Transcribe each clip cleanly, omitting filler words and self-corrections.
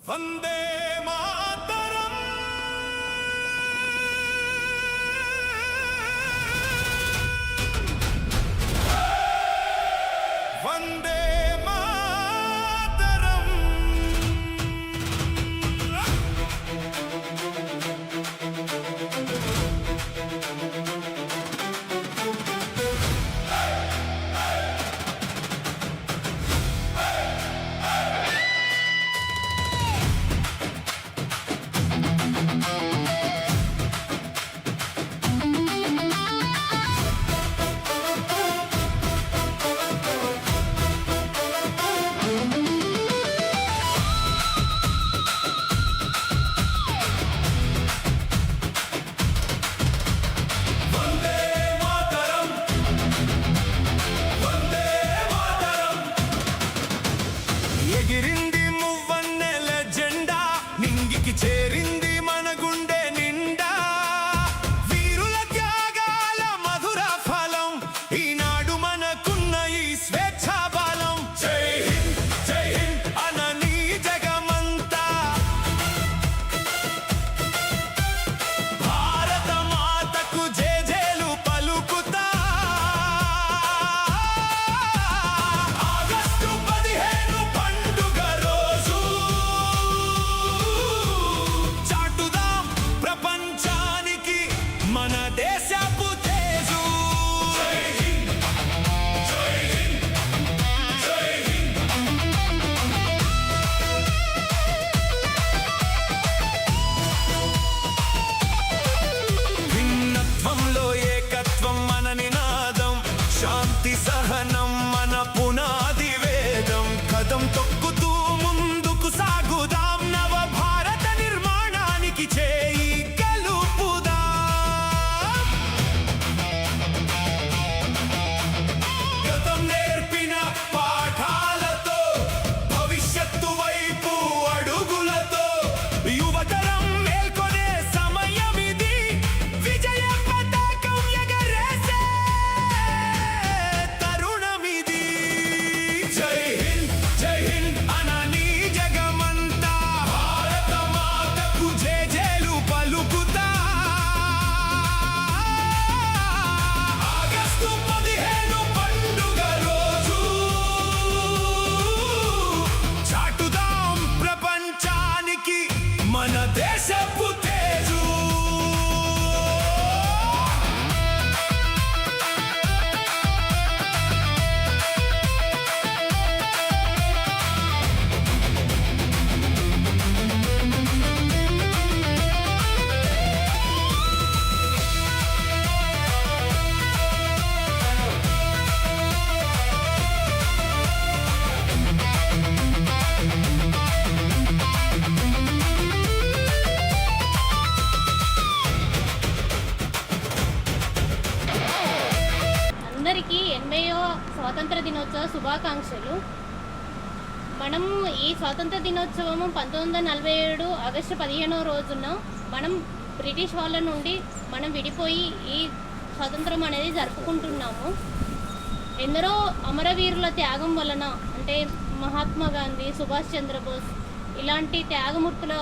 వందే మాతరం వందే ఎగిరింది మువ్వన్నెల జెండా నింగికి చేరింది మన గుండె నిండా వీరుల త్యాగాల మధుర ఫలం ఈనాడు మనకున్న ఈ స్వేచ్ఛా బలం జై హింద్ అనని జగమంతా భారత మాతకు జేజేలు పలుకుతా ఆగస్టు 15 పండుగ రోజు చాటుదాం ప్రపంచానికి మన దేశపు తేజు జై హింద్ జై హింద్ జై హింద్ భిన్నత్వంలో ఏకత్వం మన నినాదం శాంతి సహనం మన పునాది వేదం కదం తొక్కుతూ ముందుకు సాగుదాం నవ భారత నిర్మాణానికి చేయి కలుపుదాం గతం నేర్పిన పాఠాలతో భవిష్యత్తు వైపు అడుగులతో యువతరం మేల్కొనే సమయమిది విజయ పతాకం ఎగరేసే తరుణమిది జై హింద్ అనని జగమంతా భారత మాతకు జేజేలు పలుకుతా ఆగస్టు 15 పండుగ రోజు చాటుదాం ప్రపంచానికి మన దేశపు తేజు అందరికీ 80వ స్వాతంత్ర దినోత్సవ శుభాకాంక్షలు. మనం ఈ స్వాతంత్ర దినోత్సవం 1947 ఆగస్టు 15వ రోజున మనం బ్రిటిష్ వాళ్ళ నుండి మనం విడిపోయి ఈ స్వాతంత్రం అనేది జరుపుకుంటున్నాము. ఎందరో అమరవీరుల త్యాగం వలన అంటే మహాత్మా గాంధీ, సుభాష్ చంద్రబోస్ ఇలాంటి త్యాగమూర్తుల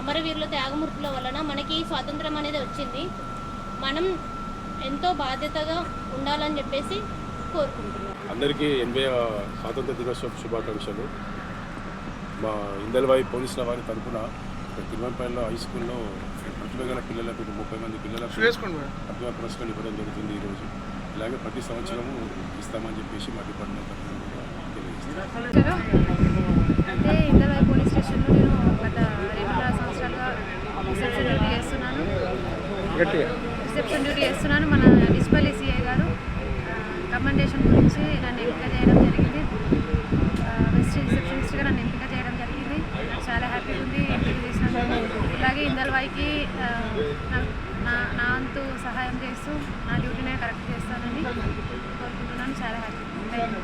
అమరవీరుల త్యాగమూర్తుల వలన మనకి ఈ స్వాతంత్రం అనేది వచ్చింది. మనం ఎంతో బాధ్యతగా ఉండాలని చెప్పేసి కోరుకుంటున్నాం. అందరికీ 80వ స్వాతంత్ర దినోత్సవ శుభాకాంక్షలు. మా ఇందల్వాయి పోలీసుల వారి తరఫున తిరుమలపల్లిలో హై స్కూల్లో ప్రతిభ గల పిల్లలకు 30 మంది పిల్లలకు ప్రతిభా పురస్కారం ఇవ్వడం జరుగుతుంది ఈరోజు. ఇలాగే ప్రతి సంవత్సరము ఇస్తామని చెప్పేసి మా డిపార్ట్మెంట్ తరఫున తెలియజేస్తాం. అంటే ఇందల్వాయి పోలీస్ స్టేషన్లో నేను గత 2 సంవత్సరాలుగా రిసెప్షన్ డ్యూటీ చేస్తున్నాను. మన డిస్పల్లి సిఐ గారు కమెండేషన్ గురించి నన్ను ఎంపిక చేయడం జరిగింది. బెస్ట్ రిసెప్షనిస్ట్గా నన్ను ఎంపిక చేయడం జరిగింది. నాకు చాలా హ్యాపీగా ఉంది ఎంపిక చేసినందుకు. ఇలాగే ఇందల్వాయికి నా అంతు సహాయం చేస్తూ నా డ్యూటీనే కరెక్ట్ చేస్తానని కోరుకుంటున్నాను. చాలా హ్యాపీ. Thank you.